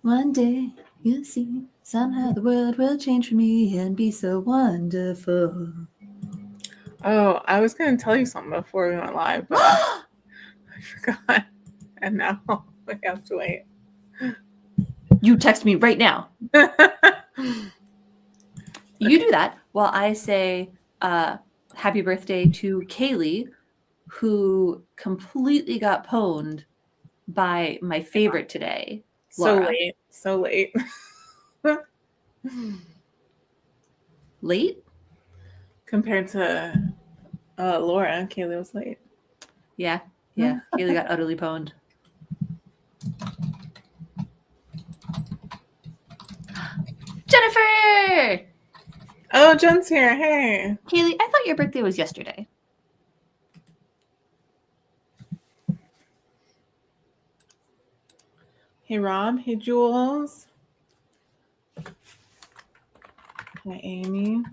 One day you'll see, somehow the world will change for me and be so wonderful. Oh, I was going to tell you something before we went live, but I forgot. And now we have to wait. You text me right now. You do that while I say happy birthday to Kaylee, who completely got pwned by my favorite today, Laura. So late. Late? Compared to Laura, Kaylee was late. Yeah. Kaylee got utterly pwned. Jennifer! Oh, Jen's here. Hey. Kaylee, I thought your birthday was yesterday. Hey, Rob. Hey, Jules. Hi, Amy.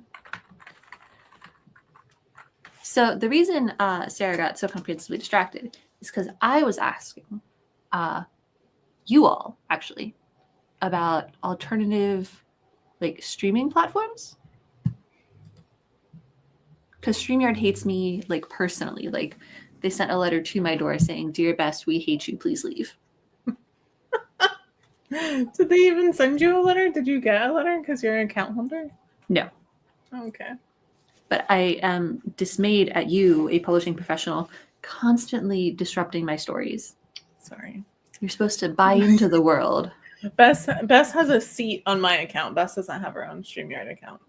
So the reason Sarah got so comprehensively distracted is because I was asking you all, actually, about alternative streaming platforms. Because StreamYard hates me personally. They sent a letter to my door saying, "Dear Bess, we hate you. Please leave." Did they even send you a letter? Did you get a letter because you're an account holder? No. Okay. But I am dismayed at you, a publishing professional, constantly disrupting my stories. Sorry. You're supposed to buy into the world. Bess has a seat on my account. Bess doesn't have her own StreamYard account.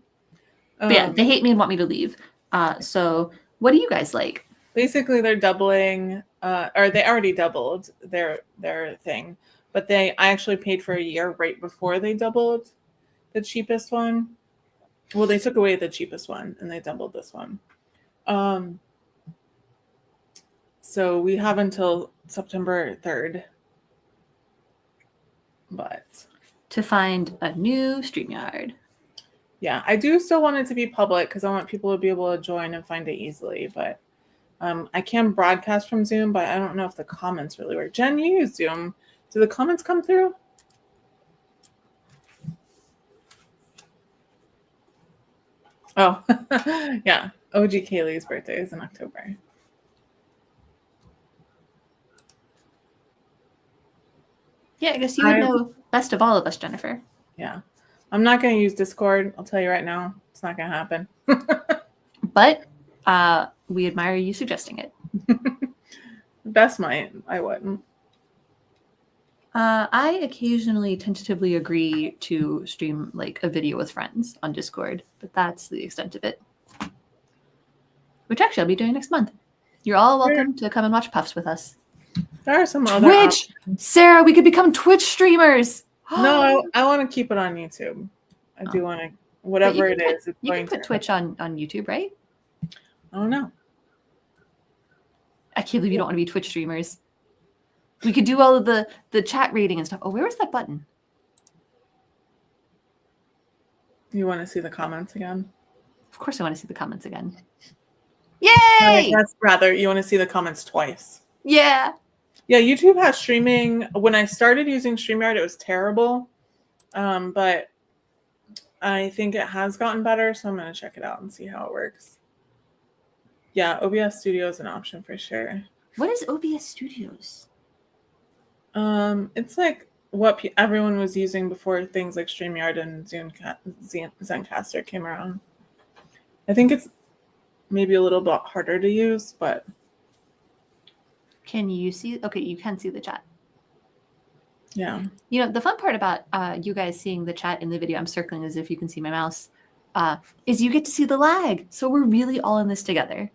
But yeah, they hate me and want me to leave. So what do you guys like? Basically, they're doubling, or they already doubled their thing. But I actually paid for a year right before they doubled the cheapest one. Well, they took away the cheapest one and they doubled this one. So we have until September 3rd. But to find a new StreamYard. Yeah, I do still want it to be public because I want people to be able to join and find it easily. But I can broadcast from Zoom, but I don't know if the comments really work. Jen, you use Zoom. Do the comments come through? Oh, yeah. OG Kaylee's birthday is in October. Yeah, I guess you would know best of all of us, Jennifer. Yeah. I'm not going to use Discord. I'll tell you right now. It's not going to happen. But we admire you suggesting it. Bess might. I wouldn't. I occasionally tentatively agree to stream a video with friends on Discord, but that's the extent of it. Which actually I'll be doing next month. You're all welcome to come and watch Puffs with us. There are some other Twitch! Sarah, we could become Twitch streamers! No, I want to keep it on YouTube. I do want to, whatever it is. You can put Twitch on YouTube, right? I don't know. I can't believe you don't want to be Twitch streamers. We could do all of the chat rating and stuff. Oh, where was that button? You want to see the comments again? Of course I want to see the comments again. Yay! That's rather, you want to see the comments twice. Yeah. Yeah, YouTube has streaming. When I started using StreamYard, it was terrible. But I think it has gotten better, so I'm going to check it out and see how it works. Yeah, OBS Studio is an option for sure. What is OBS Studios? It's like what everyone was using before things like StreamYard and Zencaster came around. I think it's maybe a little bit harder to use, but... Can you see? Okay, you can see the chat. Yeah. You know, the fun part about you guys seeing the chat in the video, I'm circling as if you can see my mouse, is you get to see the lag. So we're really all in this together.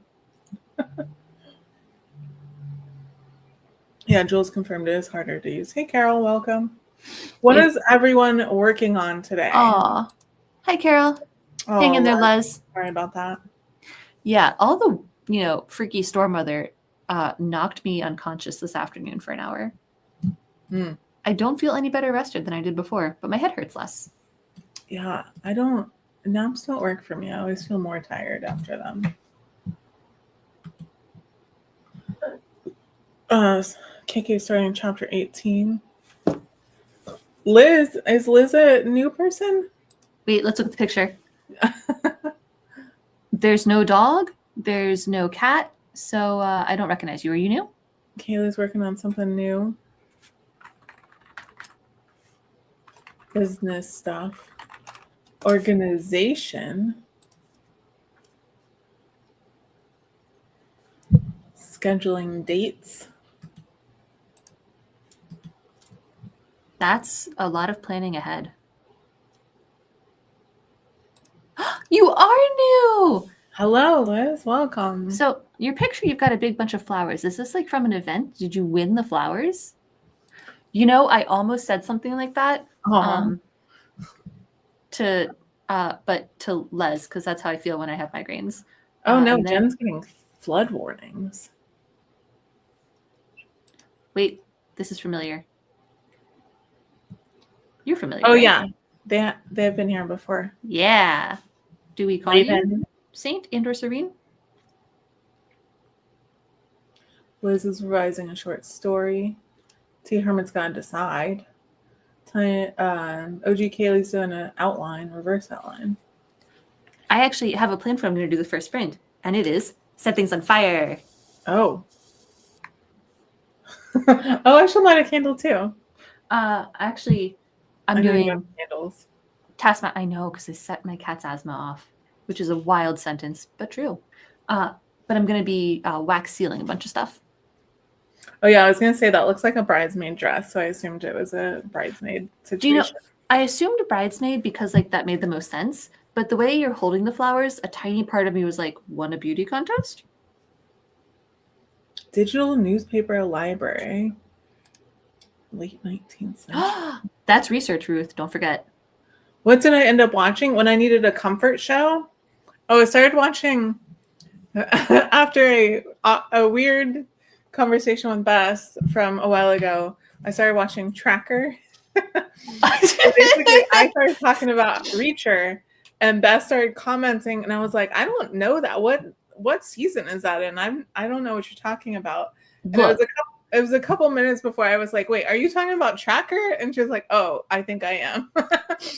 Yeah, Jules confirmed it is harder to use. Hey, Carol, welcome. What is everyone working on today? Aw. Hi, Carol. Hang in there, Les. Sorry about that. Yeah, all the, freaky storm weather knocked me unconscious this afternoon for an hour. I don't feel any better rested than I did before, but my head hurts less. Yeah, naps don't work for me. I always feel more tired after them. KK starting chapter 18. Liz, is Liz a new person? Wait, let's look at the picture. There's no dog. There's no cat. So I don't recognize you. Are you new? Kaylee's working on something new. Business stuff. Organization. Scheduling dates. That's a lot of planning ahead. You are new. Hello, Liz. Welcome. So your picture, you've got a big bunch of flowers. Is this like from an event? Did you win the flowers? You know, I almost said something like that. Aw. But to Les, because that's how I feel when I have migraines. Oh no, and then- Jen's getting flood warnings. Wait, this is familiar. You're familiar. Oh right? yeah, they've been here before. Yeah. Do we call you Raven. Saint and/or Serene? Liz is revising a short story. T. Herman's gotta decide. OG Kaylee's doing an outline, reverse outline. I actually have a plan for what I'm going to do the first sprint, and it is set things on fire. Oh. Oh, I should light a candle too. Actually, I'm I know you doing have candles. task. I know because I set my cat's asthma off, which is a wild sentence, but true. But I'm going to be wax sealing a bunch of stuff. Oh yeah, I was gonna say that looks like a bridesmaid dress, so I assumed it was a bridesmaid situation. Do you know? I assumed a bridesmaid because like that made the most sense. But the way you're holding the flowers, a tiny part of me was like, won a beauty contest? Digital newspaper library. Late 19th century. That's research, Ruth. Don't forget. What did I end up watching when I needed a comfort show? Oh, I started watching after a weird conversation with Bess from a while ago. I started watching Tracker. Basically, I started talking about Reacher, and Bess started commenting, and I was like, I don't know that. What season is that in? I don't know what you're talking about. And it was a couple minutes before I was like, wait, are you talking about Tracker? And she was like, oh, I think I am.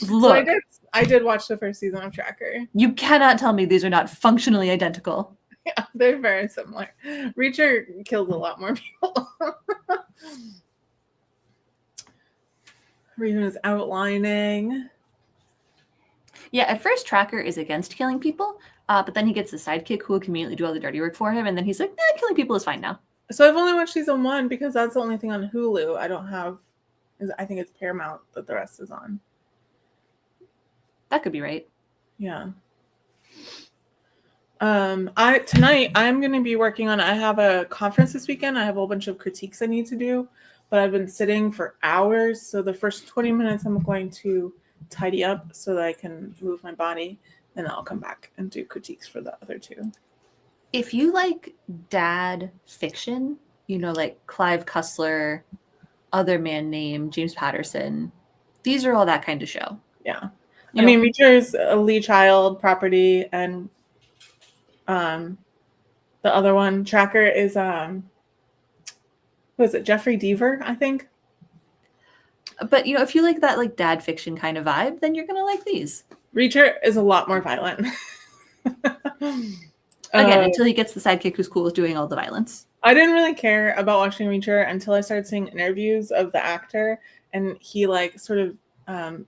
Look, so I did watch the first season of Tracker. You cannot tell me these are not functionally identical. Yeah, they're very similar. Reacher kills a lot more people. Reason is outlining. Yeah, at first Tracker is against killing people, but then he gets a sidekick who will conveniently do all the dirty work for him, and then he's like, nah, killing people is fine now. So I've only watched season 1 because that's the only thing on Hulu. I don't have. I think it's Paramount that the rest is on. That could be right. Yeah. Tonight I'm going to be working on. I have a conference this weekend. I have a whole bunch of critiques I need to do, but I've been sitting for hours. So the first 20 minutes I'm going to tidy up so that I can move my body, and I'll come back and do critiques for the other 2. If you like dad fiction, you know, like Clive Cussler, Other Man Named, James Patterson, these are all that kind of show. Yeah. I mean, Reacher is a Lee Child property, and the other one, Tracker, is what is it, Jeffrey Deaver, I think. But you know, if you like that like dad fiction kind of vibe, then you're gonna like these. Reacher is a lot more violent. Again, until he gets the sidekick who's cool with doing all the violence. I didn't really care about watching Reacher until I started seeing interviews of the actor, and he like sort of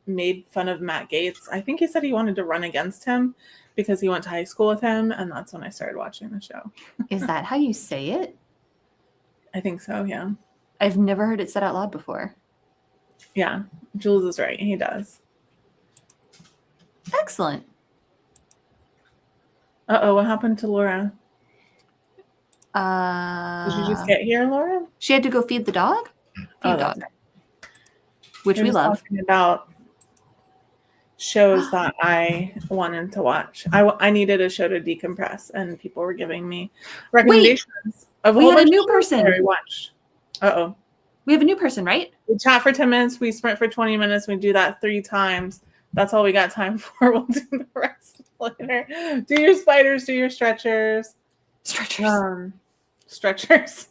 made fun of Matt Gaetz. I think he said he wanted to run against him because he went to high school with him, and that's when I started watching the show. Is that how you say it? I think so, yeah. I've never heard it said out loud before. Yeah, Jules is right. He does. Excellent. Uh-oh, what happened to Laura? Did you just get here, Laura? She had to go feed the dog? Feed dog. Which we love. Talking about shows that I wanted to watch. I needed a show to decompress, and people were giving me recommendations of we a have a new person. I watched. Uh-oh. We have a new person, right? We chat for 10 minutes. We sprint for 20 minutes. We do that 3 times. That's all we got time for. We'll do the rest later. Do your spiders. Do your stretchers. Stretchers. Stretchers.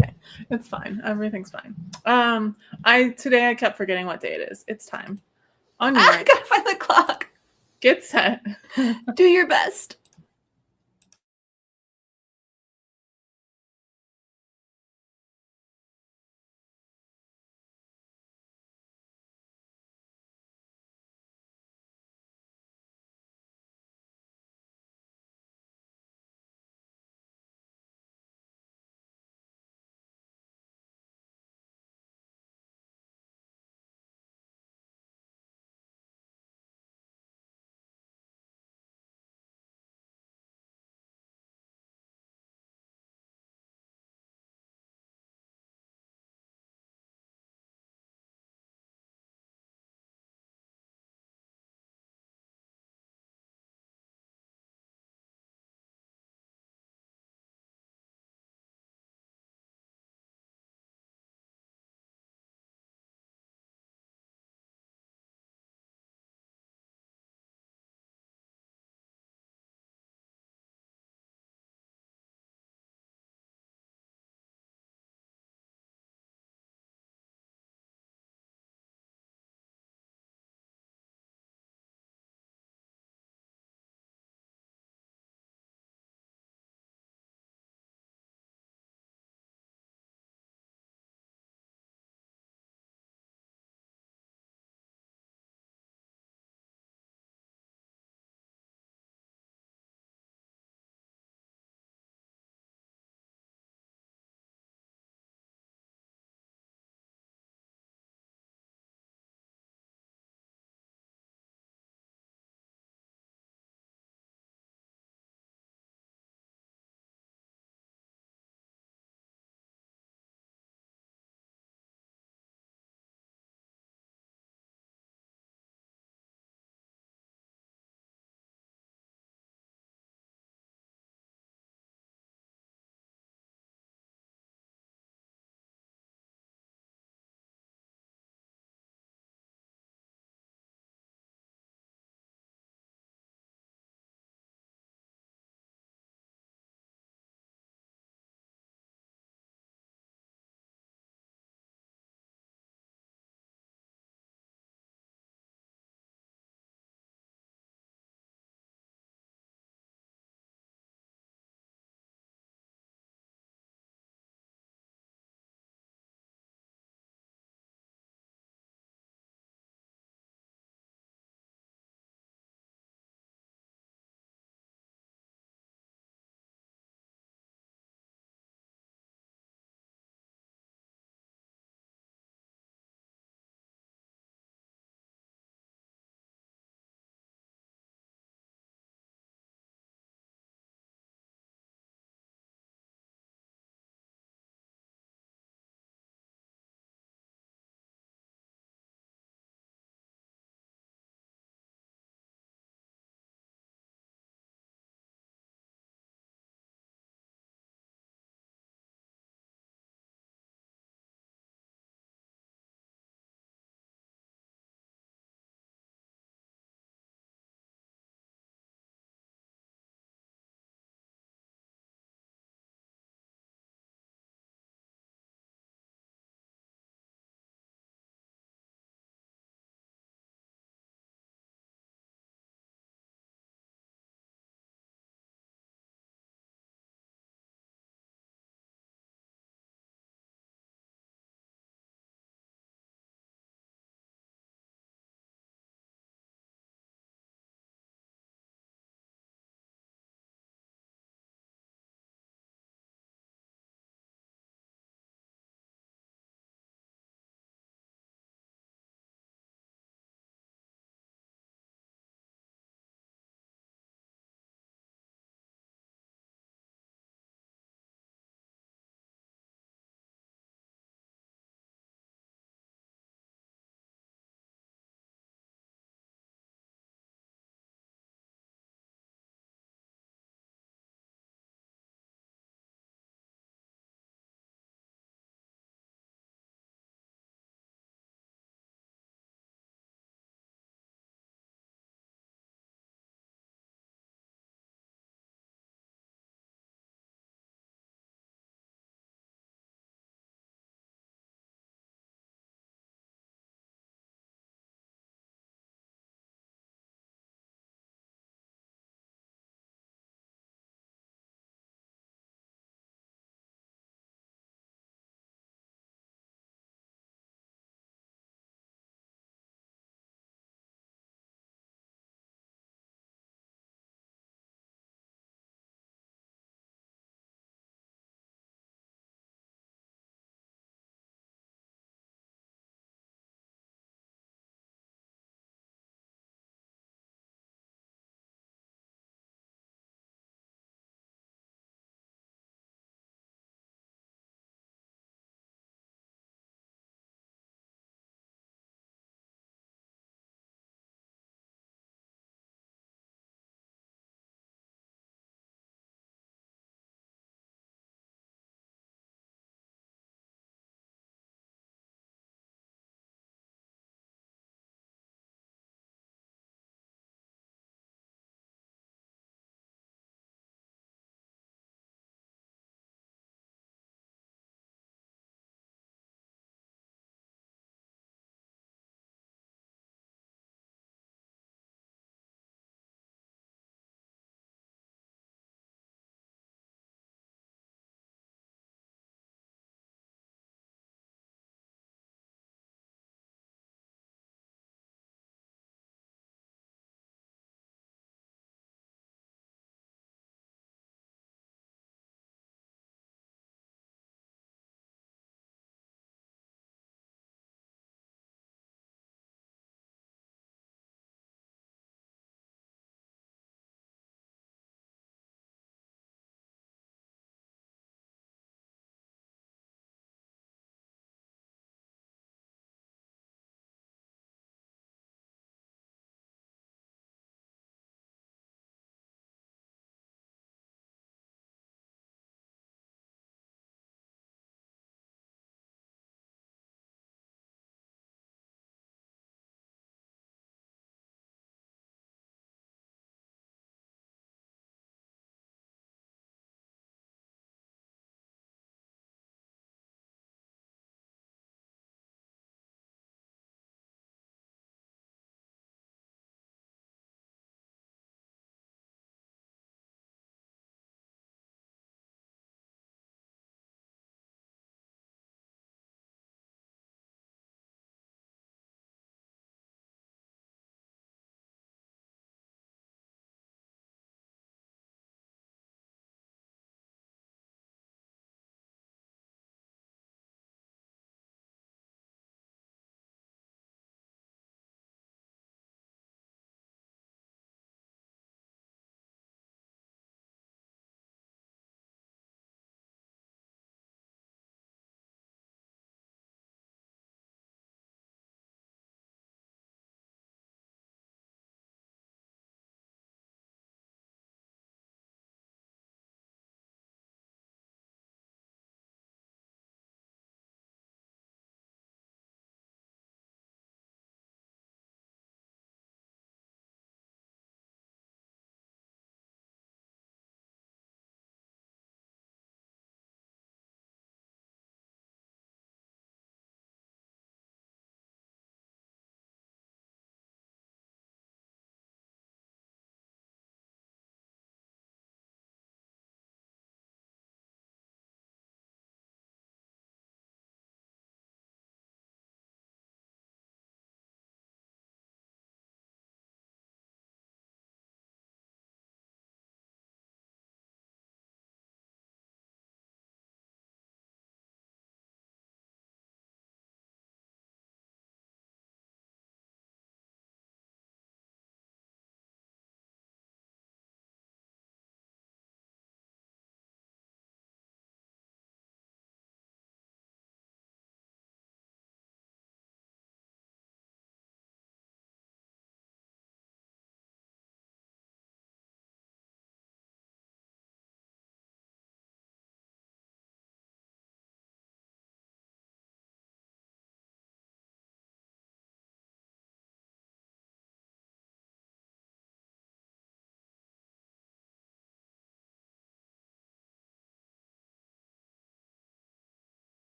okay. It's fine. Everything's fine. Today I kept forgetting what day it is. It's time. On your I gotta find the clock. get set. Do your best.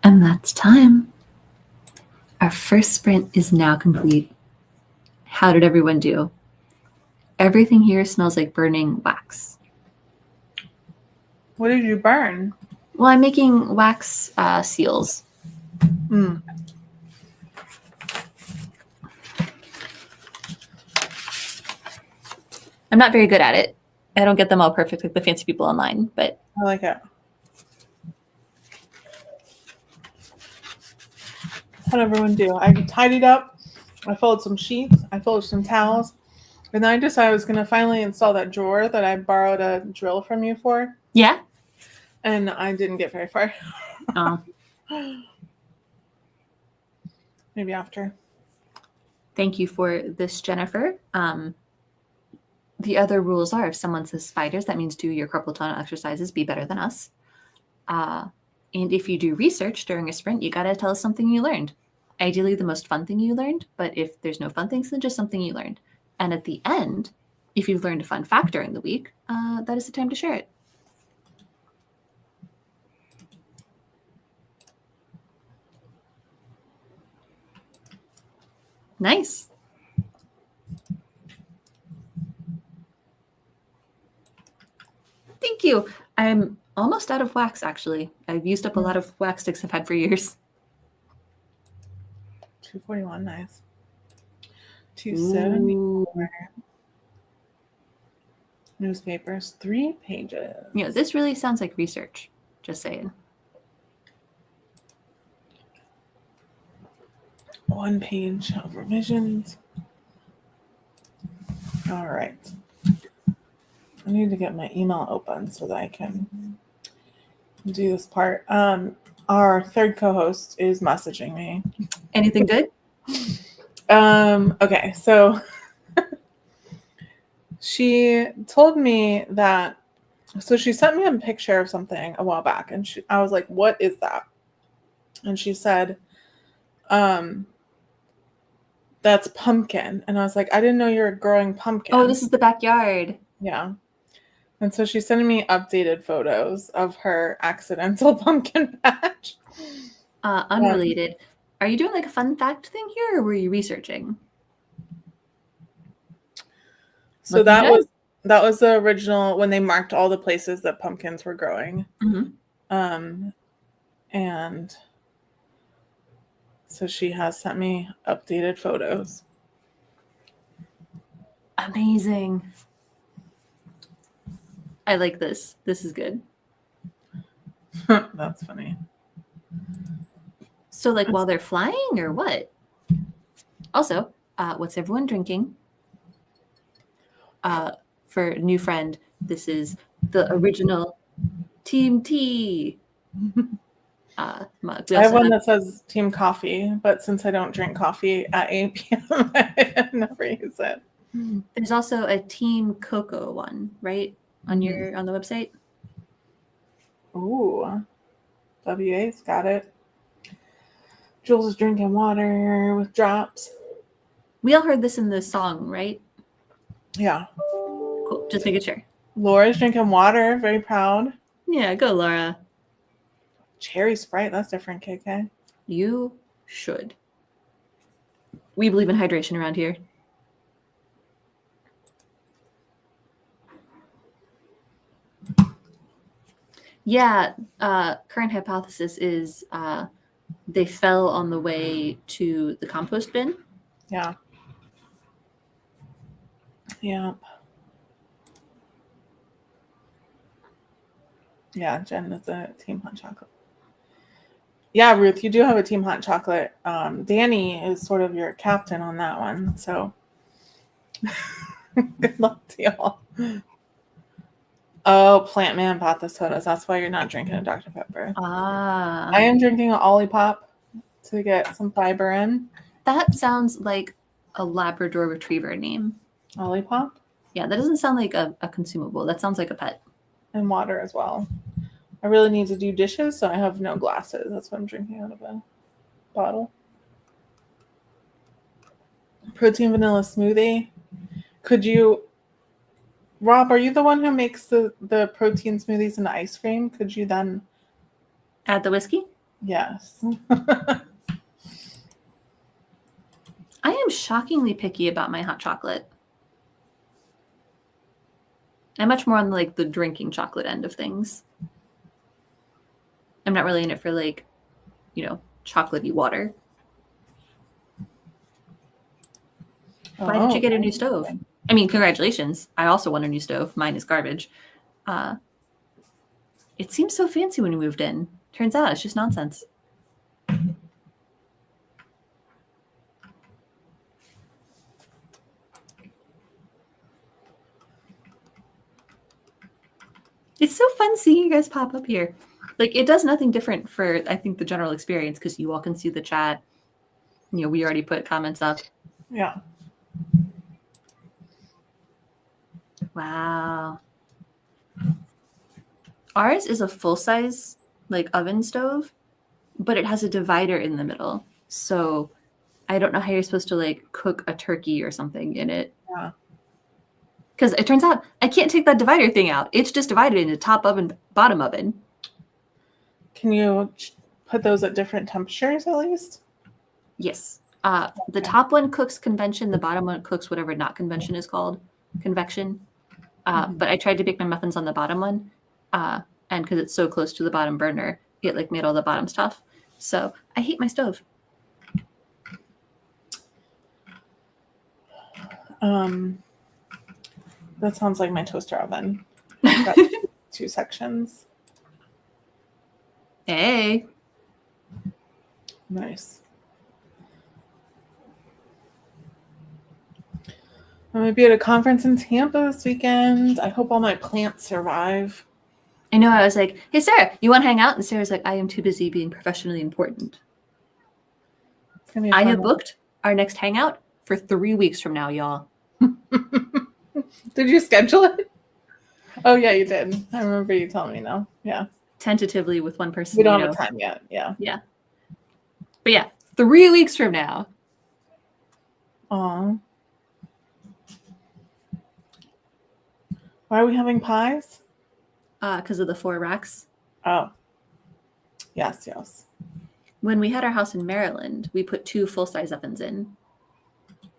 And that's time. Our first sprint is now complete. How did everyone do? Everything here smells like burning wax. What did you burn? Well, I'm making wax seals. Mm. I'm not very good at it. I don't get them all perfect like the fancy people online, but I like it. How'd everyone do? I tidied up. I folded some sheets. I folded some towels. And then I decided I was going to finally install that drawer that I borrowed a drill from you for. yeah. And I didn't get very far. Oh, Maybe after. thank you for this, Jennifer. The other rules are if someone says spiders, that means do your carpal tunnel exercises, be better than us. And if you do research during a sprint, you got to tell us something you learned. Ideally, the most fun thing you learned, but if there's no fun things, then just something you learned. And at the end, if you've learned a fun fact during the week, that is the time to share it. Nice. Thank you. I'm almost out of wax, actually. I've used up a lot of wax sticks I've had for years. 241, nice. 274. Newspapers, 3 pages. You know, this really sounds like research. Just saying. 1 page of revisions. All right. I need to get my email open so that I can do this part. Our third co-host is messaging me. Anything good? Okay, so she told me that, so she sent me a picture of something a while back, and I was like, what is that? And she said, that's pumpkin. And I was like, I didn't know you were growing pumpkin. Oh, this is the backyard. Yeah. And so she's sending me updated photos of her accidental pumpkin patch. Unrelated. Are you doing like a fun fact thing here, or were you researching? So that was the original when they marked all the places that pumpkins were growing. Mm-hmm. And so she has sent me updated photos. Amazing. I like this. This is good. That's funny. So, like, while they're flying, or what? Also, what's everyone drinking? For a new friend, this is the original Team Tea mug. I have one that says Team Coffee, but since I don't drink coffee at 8 p.m., I never use it. There's also a Team Cocoa one, right? On on the website. Ooh, WA's got it. Jules is drinking water with drops. We all heard this in the song, right? Yeah. Cool. Just making sure. Laura's drinking water. Very proud. Yeah, go, Laura. Cherry Sprite. That's different, KK. You should. We believe in hydration around here. Yeah, current hypothesis is they fell on the way to the compost bin. Yeah. Yeah. Yeah, Jen is a Team Hot Chocolate. Yeah, Ruth, you do have a Team Hot Chocolate. Danny is sort of your captain on that one, so good luck to y'all. Oh, Plant Man bought the sodas. That's why you're not drinking a Dr. Pepper. I am drinking an Olipop to get some fiber in. That sounds like a Labrador Retriever name. Olipop? Yeah, that doesn't sound like a consumable. That sounds like a pet. And water as well. I really need to do dishes, so I have no glasses. That's why I'm drinking out of a bottle. Protein vanilla smoothie. Could you... Rob, are you the one who makes the protein smoothies into ice cream? Could you then Add the whiskey? Yes. I am shockingly picky about my hot chocolate. I'm much more on like the drinking chocolate end of things. I'm not really in it for like, chocolatey water. Why did you get a new stove? I mean, congratulations. I also want a new stove. Mine is garbage. It seems so fancy when we moved in. Turns out it's just nonsense. It's so fun seeing you guys pop up here. Like, it does nothing different for, I think, the general experience because you all can see the chat. We already put comments up. Yeah. Wow. Ours is a full-size, like, oven stove, but it has a divider in the middle. So I don't know how you're supposed to, like, cook a turkey or something in it. Yeah. Because it turns out I can't take that divider thing out. It's just divided into top oven, bottom oven. Can you put those at different temperatures at least? Yes. The top one cooks convention. The bottom one cooks whatever not convention is called, convection. But I tried to bake my muffins on the bottom one. And because it's so close to the bottom burner, it like made all the bottom stuff. So I hate my stove. That sounds like my toaster oven. Two sections. Hey. Nice. I'm going to be at a conference in Tampa this weekend. I hope all my plants survive. I know. I was like, hey, Sarah, you want to hang out? And Sarah's like, I am too busy being professionally important. I have booked our next hangout for 3 weeks from now, y'all. Did you schedule it? Oh, yeah, you did. I remember you telling me now. Yeah. Tentatively with one person. We don't have time yet. Yeah. Yeah. But yeah, 3 weeks from now. Aw. Why are we having pies? Because of the 4 racks. Oh. Yes, yes. When we had our house in Maryland, we put 2 full-size ovens in.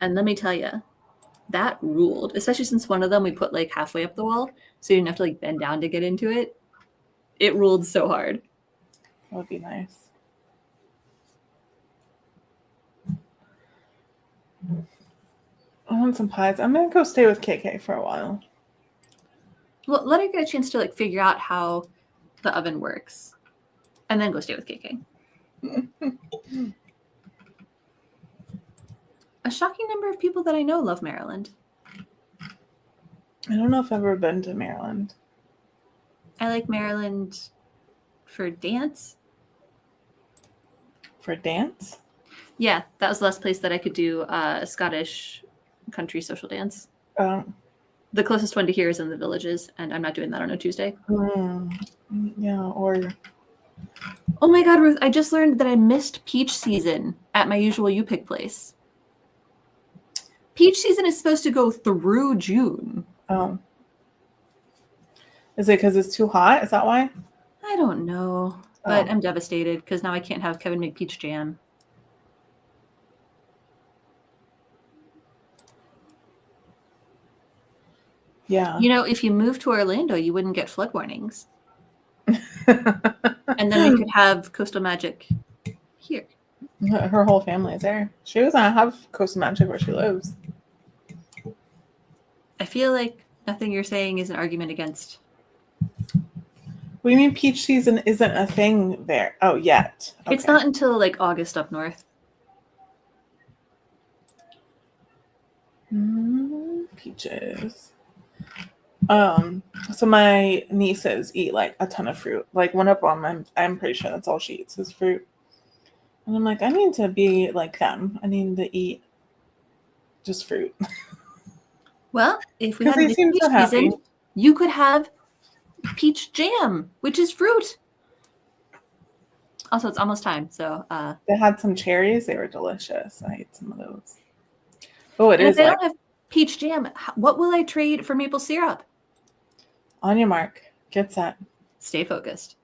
And let me tell you, that ruled, especially since one of them we put like halfway up the wall, so you didn't have to like bend down to get into it. It ruled so hard. That would be nice. I want some pies. I'm going to go stay with KK for a while. Well, let her get a chance to like figure out how the oven works. And then go stay with KK. A shocking number of people that I know love Maryland. I don't know if I've ever been to Maryland. I like Maryland for dance. For dance? Yeah, that was the last place that I could do a Scottish country social dance. The closest one to here is in the Villages, and I'm not doing that on a Tuesday. Yeah, or... Oh my God, Ruth, I just learned that I missed peach season at my usual U-Pick place. Peach season is supposed to go through June. Oh. Is it because it's too hot? Is that why? I don't know, but I'm devastated because now I can't have Kevin make peach jam. Yeah. If you moved to Orlando, you wouldn't get flood warnings. And then we could have Coastal Magic here. Her whole family is there. She doesn't have Coastal Magic where she lives. I feel like nothing you're saying is an argument against. What do you mean peach season isn't a thing there? Oh, yet. Okay. It's not until like August up north. Peaches. So my nieces eat like a ton of fruit. Like one of them, I'm pretty sure that's all she eats is fruit. And I'm like, I need to be like them. I need to eat just fruit. Well, if we had a peach season, you could have peach jam, which is fruit. Also, it's almost time. So they had some cherries. They were delicious. I ate some of those. Oh, it is. If they don't have peach jam, what will I trade for maple syrup? On your mark. Get set. Stay focused.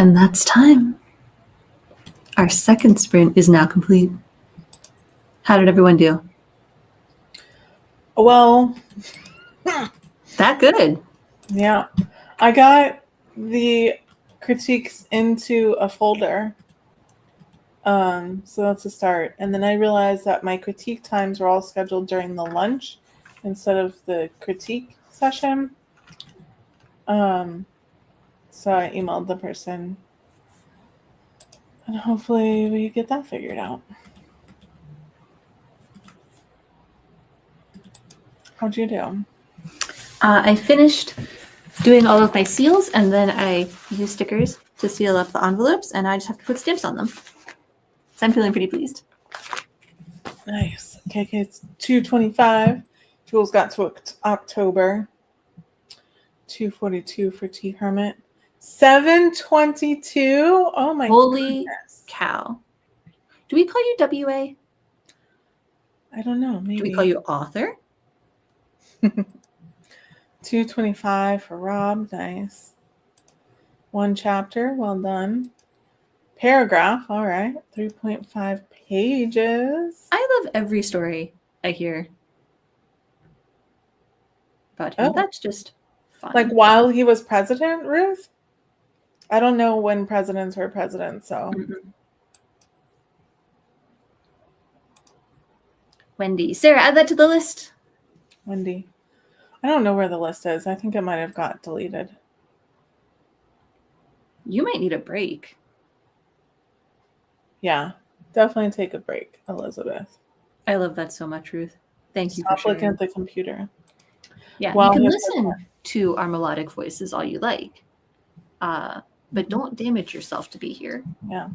And that's time. Our second sprint is now complete. How did everyone do? Well, That good. yeah. I got the critiques into a folder. So that's a start. And then I realized that my critique times were all scheduled during the lunch instead of the critique session. So I emailed the person, and hopefully we get that figured out. How'd you do? I finished doing all of my seals, and then I used stickers to seal up the envelopes, and I just have to put stamps on them. So I'm feeling pretty pleased. Nice. Okay, it's 2:25. Jules got to October. 2:42 for T Hermit. 7:22. Oh my Holy goodness. cow. Do we call you WA? I don't know. Maybe. Do we call you author? 2:25 for Rob. Nice. 1 chapter. Well done. Paragraph. All right. 3.5 pages. I love every story I hear about him. Oh. That's just fun. Like while he was president, Ruth? I don't know when presidents were president, so. Wendy. Sarah, add that to the list. Wendy. I don't know where the list is. I think it might have got deleted. You might need a break. Yeah, definitely take a break, Elizabeth. I love that so much, Ruth. Thank you Stop for sharing. looking at the computer. Yeah, Well, you can listen to our melodic voices all you like, but don't damage yourself to be here. Yeah.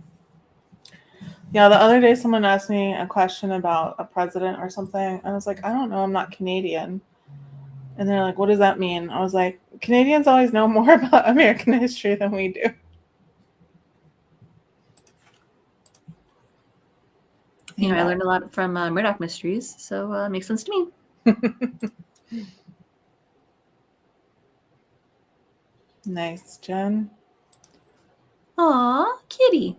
Yeah, the other day someone asked me a question about a president or something. I was like, I don't know, I'm not Canadian. And they're like, what does that mean? I was like, Canadians always know more about American history than we do. You know, I learned a lot from Murdoch Mysteries, so it makes sense to me. Nice, Jen. Aw, kitty.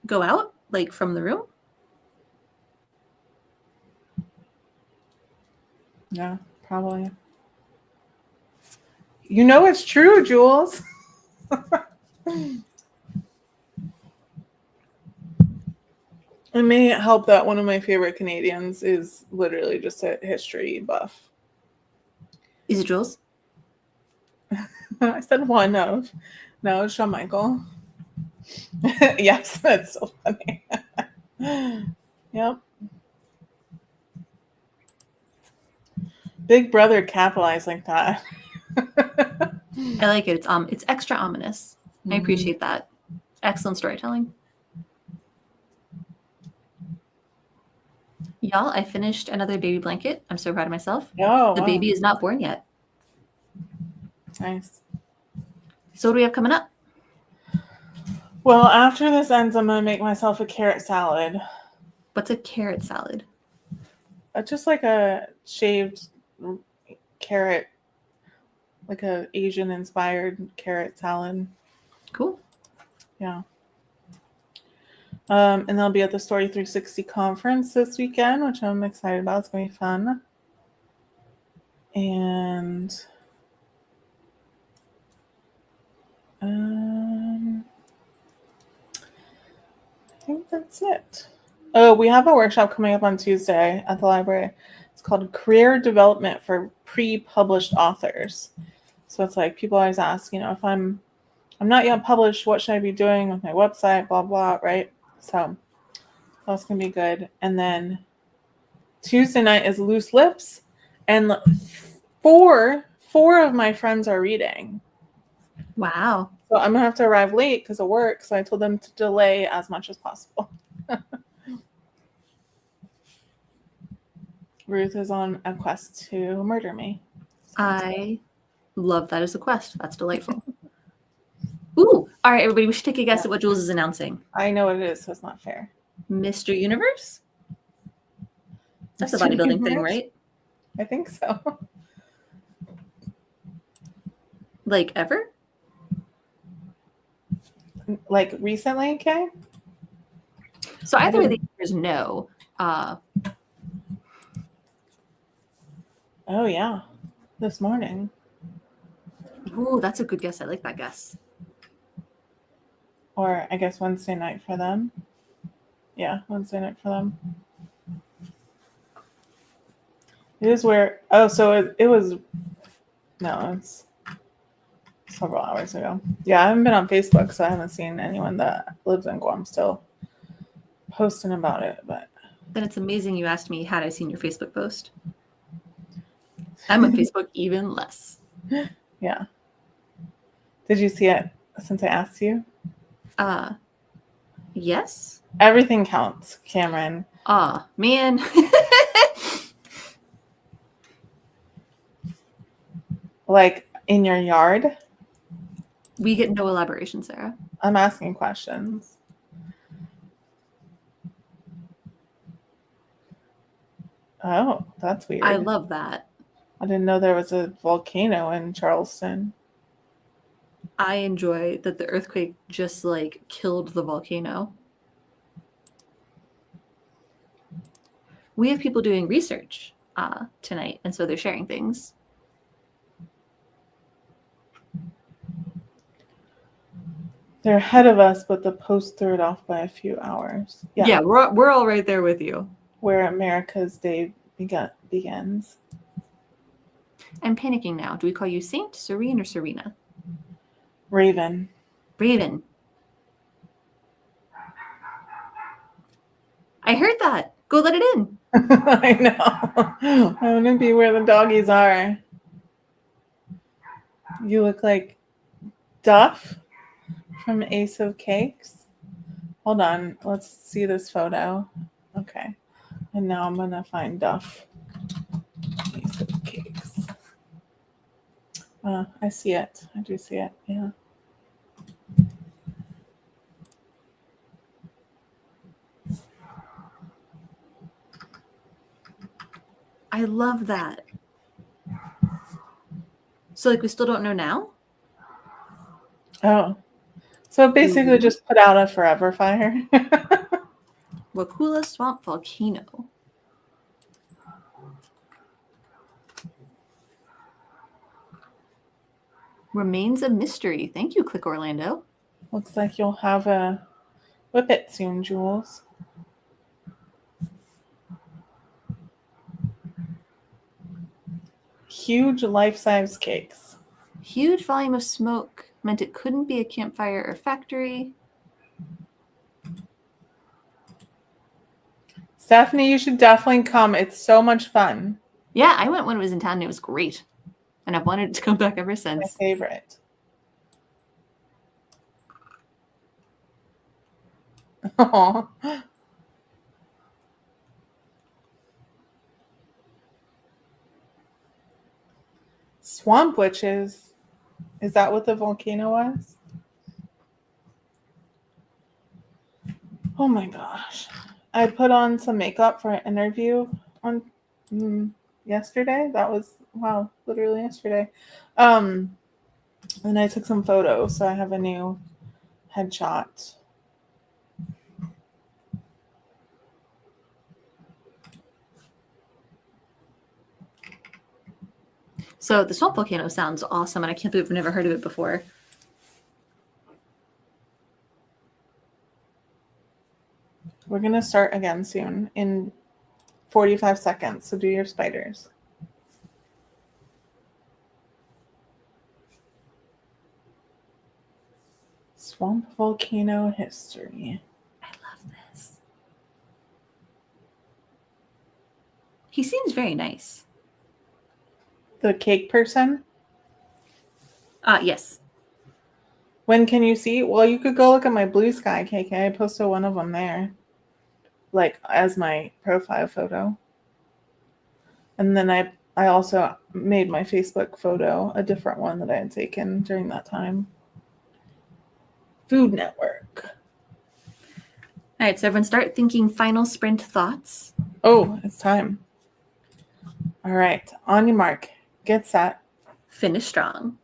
Go out, like from the room? Yeah, probably. You know it's true, Jules. It may help that one of my favorite Canadians is literally just a history buff. Is it Jules? I said one of. No, it's Shawn Michael. Yes, that's so funny. Yep. Big Brother capitalized like that. I like it. It's extra ominous. I appreciate that. Excellent storytelling. Y'all, I finished another baby blanket. I'm so proud of myself. Oh, the wow. baby is not born yet. Nice. So what do we have coming up? Well, after this ends, I'm going to make myself a carrot salad. What's a carrot salad? Just like a shaved carrot, like a Asian-inspired carrot salad. Cool. Yeah. And they'll be at the Story 360 conference this weekend, which I'm excited about. It's going to be fun. And I think that's it. Oh, we have a workshop coming up on Tuesday at the library. It's called Career Development for Pre-Published Authors. So it's like people always ask, you know, if I'm not yet published, what should I be doing with my website, blah, blah, right? So that's going to be good. And then Tuesday night is Loose Lips. And four of my friends are reading. Wow. So I'm going to have to arrive late because of work. So I told them to delay as much as possible. Ruth is on a quest to murder me. So I love that as a quest. That's delightful. Ooh. All right, everybody, we should take a guess at what Jules is announcing. I know what it is, so it's not fair. Mr. Universe? That's a Mr. bodybuilding Universe? thing, right? I think so. Like ever? like recently, okay? So either way, the answer is no. Oh yeah, this morning. Ooh, that's a good guess. I like that guess. Or I guess Wednesday night for them. Yeah, Wednesday night for them. It is where. Oh, so it was. No, it's several hours ago. Yeah, I haven't been on Facebook, so I haven't seen anyone that lives in Guam still posting about it. But Then it's amazing you asked me had I seen your Facebook post. I'm on Facebook even less. yeah, did you see it since I asked you? Yes. Everything counts, Cameron. Ah, man. Like in your yard? We get no elaboration, Sarah. I'm asking questions. Oh, that's weird. I love that. I didn't know there was a volcano in Charleston. I enjoy that the earthquake just like killed the volcano. We have people doing research tonight, and so they're sharing things. They're ahead of us, but the post threw it off by a few hours. Yeah, we're all right there with you. Where America's Day begins. I'm panicking now. Do we call you Saint, Serene, or Serena? Raven. Raven. I heard that. Go let it in. I know. I want to be where the doggies are. You look like Duff from Ace of Cakes. Hold on. Let's see this photo. Okay. And now I'm going to find Duff. Ace of Cakes. I see it. I do see it. Yeah. I love that. So, like, we still don't know now? Oh. So basically just put out a forever fire. Wakula Swamp Volcano. Remains a mystery. Thank you, Click Orlando. Looks like you'll have a whippet soon, Jules. Huge life-size cakes. Huge volume of smoke meant it couldn't be a campfire or factory. Stephanie, you should definitely come. It's so much fun. Yeah, I went when it was in town and it was great. And I've wanted to come back ever My since. favorite. Aww. Swamp witches. Is that what the volcano was? Oh my gosh. I put on some makeup for an interview on yesterday. That was, wow, literally yesterday. And I took some photos, so I have a new headshot. So the swamp volcano sounds awesome, and I can't believe I've never heard of it before. We're going to start again soon in 45 seconds, so do your spiders. Swamp volcano history. I love this. He seems very nice. The cake person? Yes. When can you see? Well, you could go look at my Blue Sky KK. I posted one of them there, like as my profile photo. And then I also made my Facebook photo a different one that I had taken during that time. Food Network. All right, so everyone start thinking final sprint thoughts. Oh, it's time. All right, on your mark, get set. Finish strong.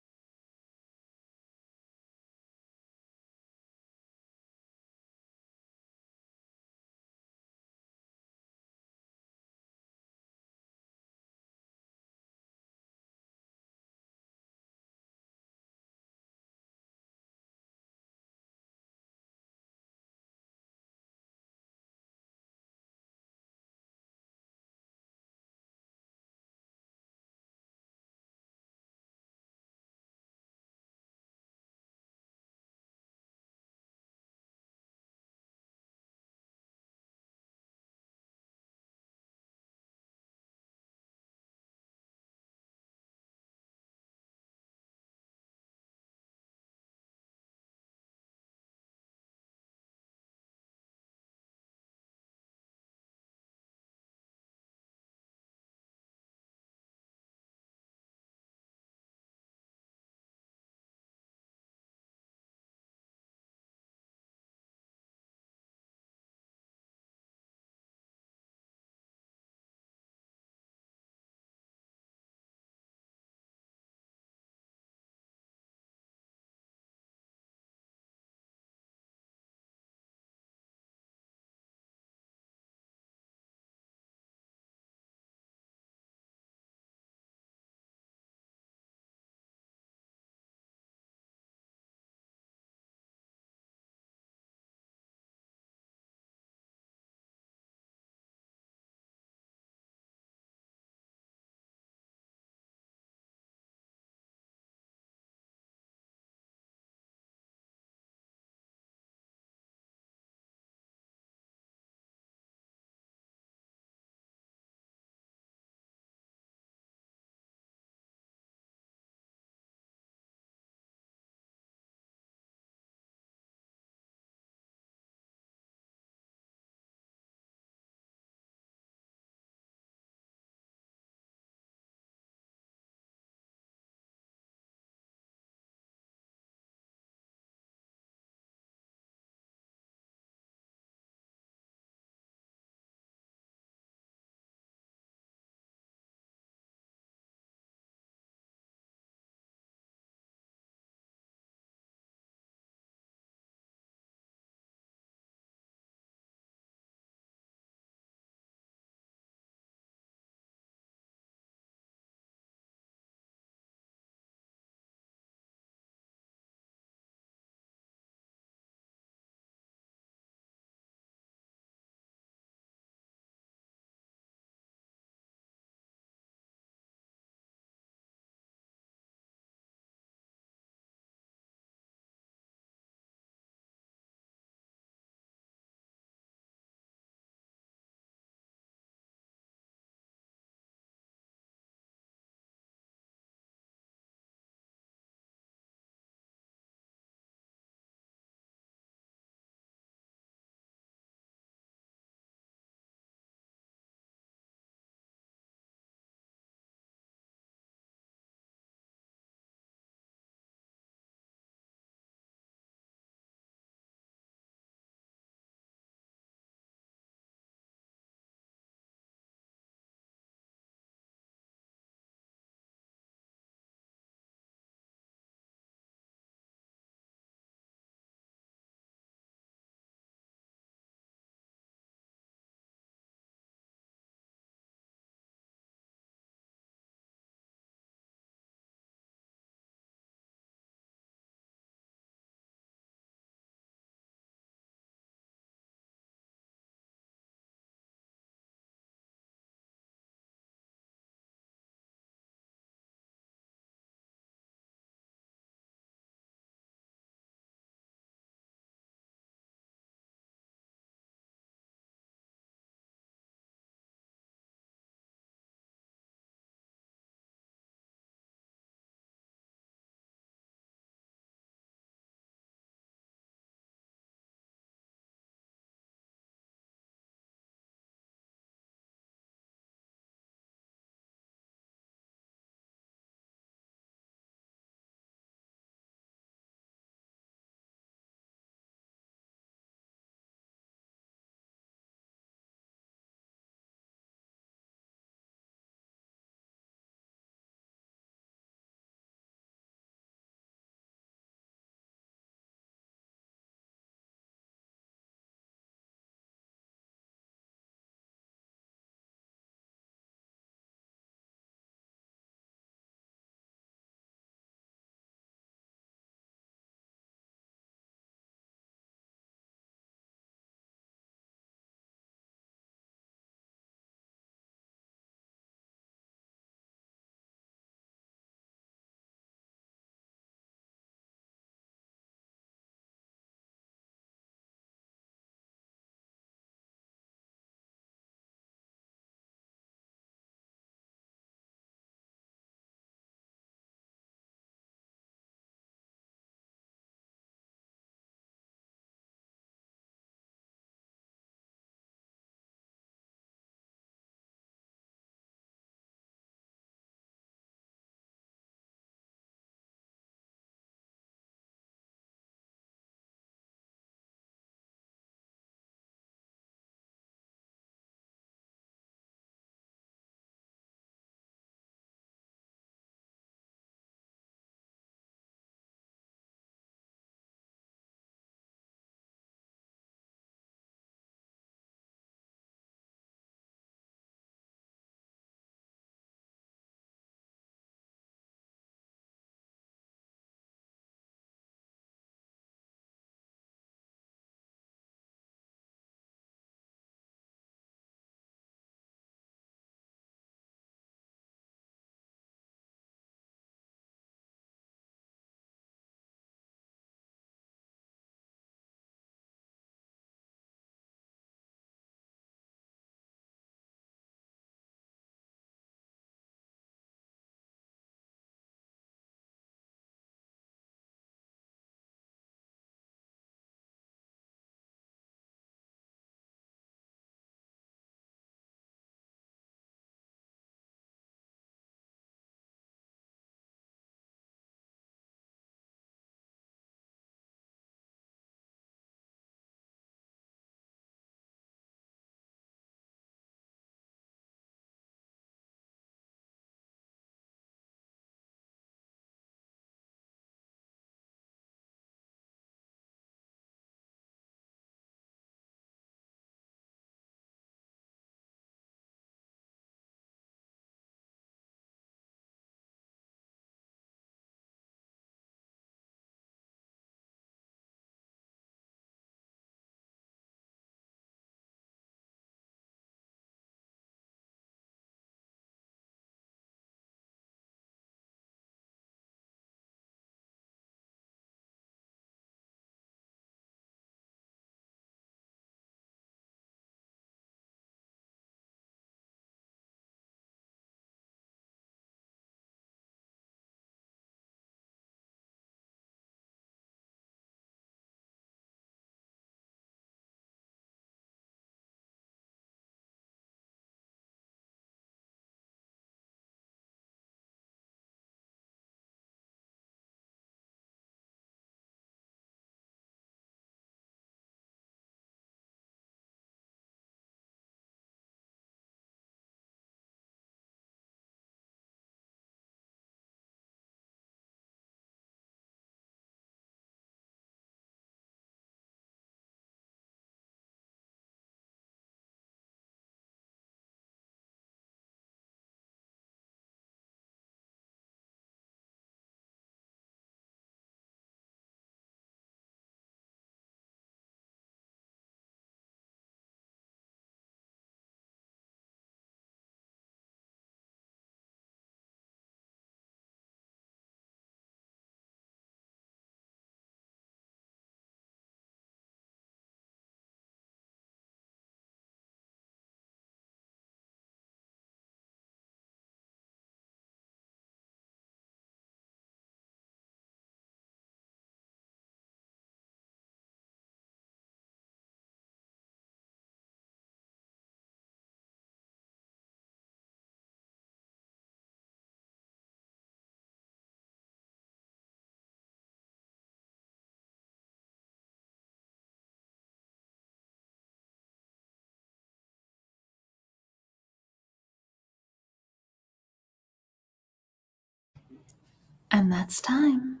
And that's time.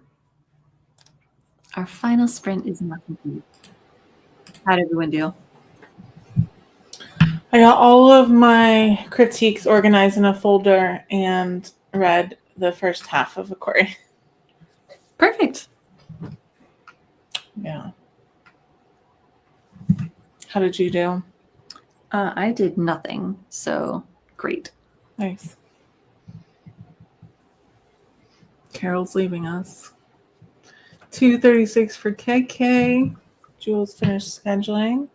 Our final sprint is not complete. How did everyone do? I got all of my critiques organized in a folder and read the first half of a query. Perfect. Yeah. How did you do? I did nothing, so great. Nice. Carol's leaving us. 2:36 for KK. Jules finished scheduling.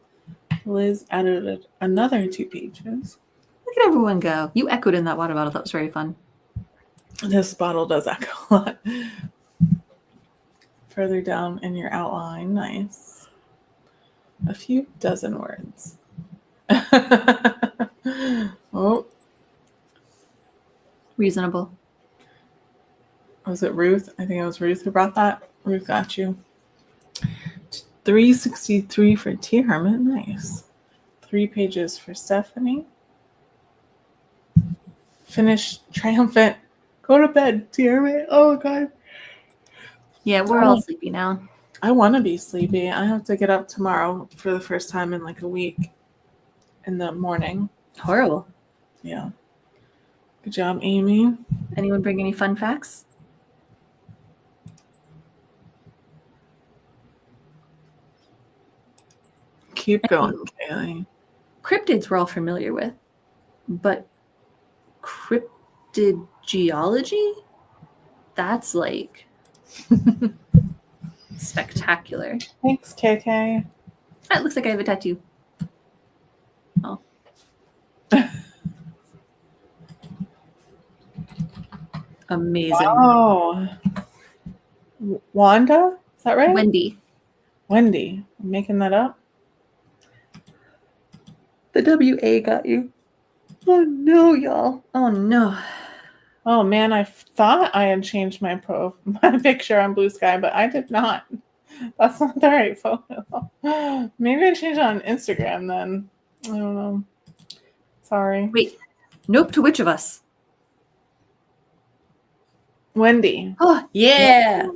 Liz added another 2 pages. Look at everyone go. You echoed in that water bottle. That was very fun. This bottle does echo a lot. Further down in your outline, nice. A few dozen words. Oh, Reasonable. was it Ruth? I think it was Ruth who brought that. Ruth got you. 363 for T Hermit. Nice. 3 pages for Stephanie. Finish triumphant. Go to bed, T Hermit. Oh, God. Yeah, we're all sleepy now. I want to be sleepy. I have to get up tomorrow for the first time in like a week in the morning. Horrible. Yeah. Good job, Amy. Anyone bring any fun facts? Keep going, Kaylee. Cryptids we're all familiar with, but cryptidgeology? That's like spectacular. Thanks, KK. Ah, it looks like I have a tattoo. Oh. Amazing. Oh. Wanda? Is that right? Wendy. Wendy. I'm making that up. The WA got you. Oh no, y'all. Oh no. Oh man, I thought I had changed my picture on Blue Sky, but I did not. That's not the right photo. Maybe I changed it on Instagram then. I don't know. Sorry. Wait. Nope, to which of us? Wendy. Oh, yeah.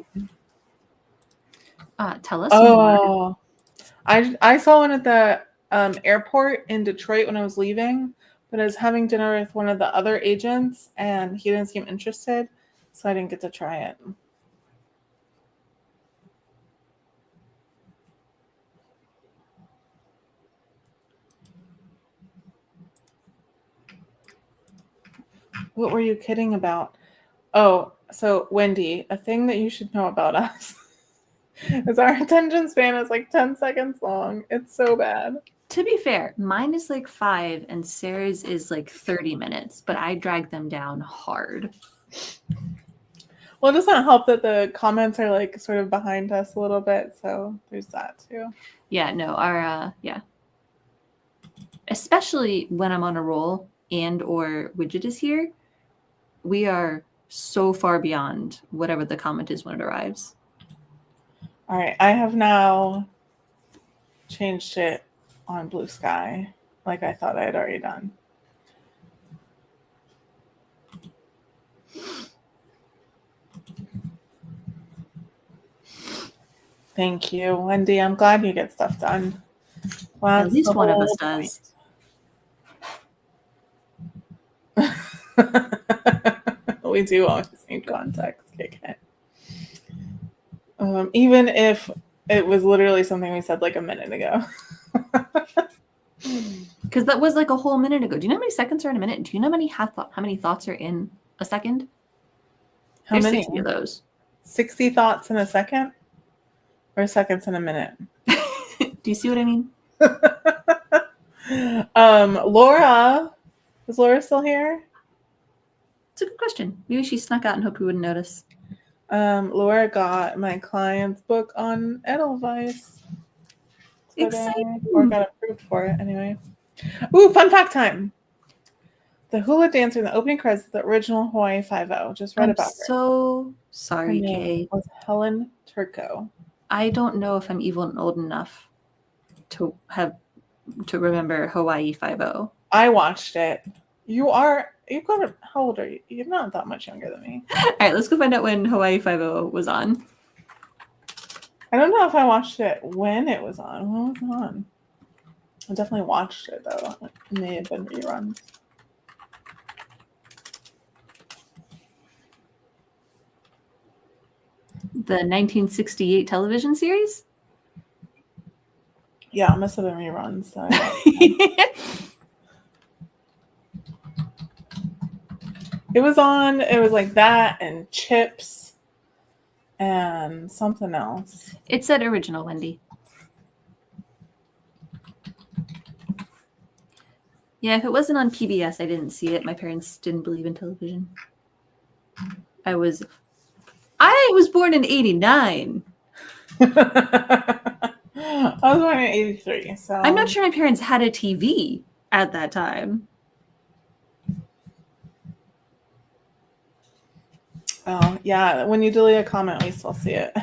Tell us more. Oh, I saw one at the airport in Detroit when I was leaving, but I was having dinner with one of the other agents and he didn't seem interested, so I didn't get to try it. What were you kidding about? Oh, so Wendy, a thing that you should know about us is our attention span is like 10 seconds long. It's so bad. To be fair, mine is like 5 and Sarah's is like 30 minutes, but I drag them down hard. Well, it doesn't help that the comments are like sort of behind us a little bit, so there's that too. Yeah, no, our yeah. Especially when I'm on a roll and or widget is here, we are so far beyond whatever the comment is when it arrives. All right, I have now changed it on Blue Sky like I thought I had already done. Thank you, Wendy. I'm glad you get stuff done. Well, At least one of us does. We do always need context, KK. Even if it was literally something we said like a minute ago. Because that was like a whole minute ago. Do you know how many seconds are in a minute? Do you know how many thoughts are in a second? How There's many? 60 of those. 60 thoughts in a second? Or seconds in a minute? Do you see what I mean? Laura. Is Laura still here? It's a good question. Maybe she snuck out and hoped we wouldn't notice. Laura got my client's book on Edelweiss today, Exciting. or got approved for it anyway. Ooh, fun fact time. The hula dancer in the opening credits of the original Hawaii Five-0. Just read about her. So sorry, Her name Kay. was Helen Turco. I don't know if I'm even old enough to remember Hawaii Five-0. I watched it. You are you've got a, how old are you? You're not that much younger than me. All right, let's go find out when Hawaii Five-0 was on. I don't know if I watched it when it was on. When was it on? I definitely watched it though. It may have been reruns. The 1968 television series? Yeah, it must have been reruns. So it was on, it was like that and Chips and something else. It said original, Wendy. Yeah, if it wasn't on PBS, I didn't see it. My parents didn't believe in television. I was born in 89. I was born in 83, so I'm not sure my parents had a TV at that time. Oh, yeah. When you delete a comment, we still see it.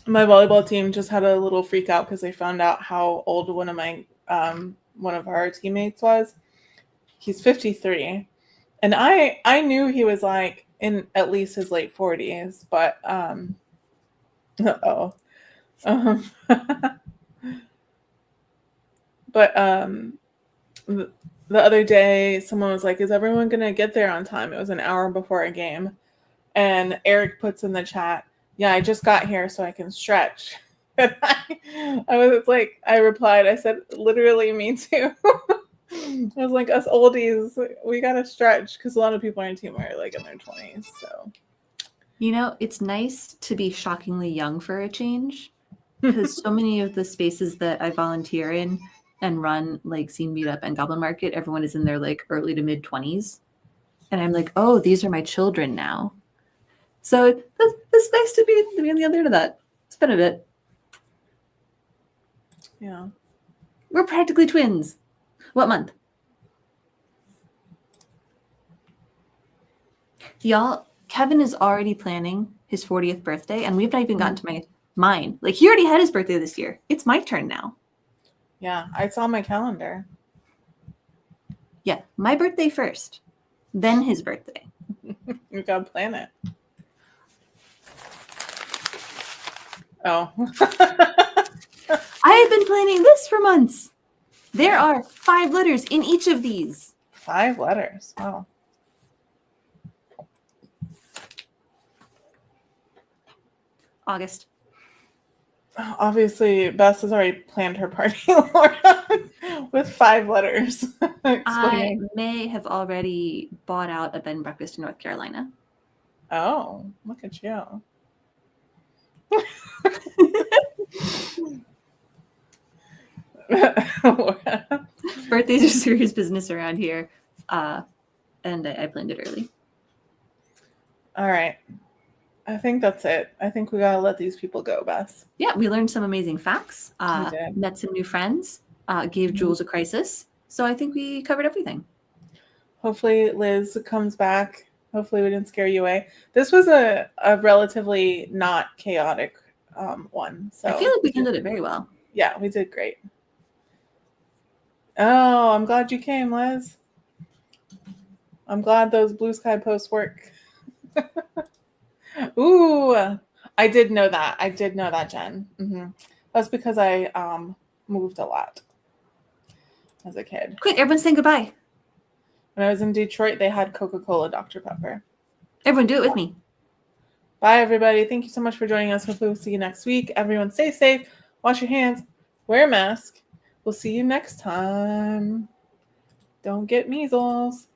My volleyball team just had a little freak out because they found out how old one of our teammates was. He's 53. And I knew he was like in at least his late 40s, but but the other day someone was like, is everyone gonna get there on time? It was an hour before a game. And Eric puts in the chat, yeah, I just got here so I can stretch. And I replied, I said, literally me too. I was like, us oldies, we gotta stretch because a lot of people on our team are like in their 20s. So, you know, it's nice to be shockingly young for a change, because so many of the spaces that I volunteer in and run, like Scene Meetup and Goblin Market, everyone is in their like early to mid 20s, and I'm like, oh, these are my children now. So it's nice to be on the other end of that. It's been a bit. Yeah, we're practically twins. What month? Y'all, Kevin is already planning his 40th birthday, and we've not even gotten to mine. Like, he already had his birthday this year. It's my turn now. Yeah, I saw my calendar. Yeah, my birthday first, then his birthday. You gotta plan it. Oh. I have been planning this for months. There are 5 letters in each of these. 5 letters. Wow. August. Obviously, Bess has already planned her party, Laura, with 5 letters. I may have already bought out a bed and breakfast in North Carolina. Oh, look at you. Birthdays are serious business around here, and I planned it early. All right. I think that's it. I think we gotta let these people go, Bess. Yeah, we learned some amazing facts, met some new friends, gave Jules a crisis. So I think we covered everything. Hopefully Liz comes back. Hopefully we didn't scare you away. This was a relatively not chaotic one. So I feel like we handled it very well. Yeah, we did great. Oh, I'm glad you came, Liz. I'm glad those Blue Sky posts work. Ooh, I did know that. Jen. Mm-hmm. That's because I moved a lot as a kid. Quick, everyone saying goodbye. When I was in Detroit, they had Coca-Cola Dr. Pepper. Everyone do it with me. Bye, everybody. Thank you so much for joining us. Hopefully we'll see you next week. Everyone stay safe. Wash your hands. Wear a mask. We'll see you next time. Don't get measles.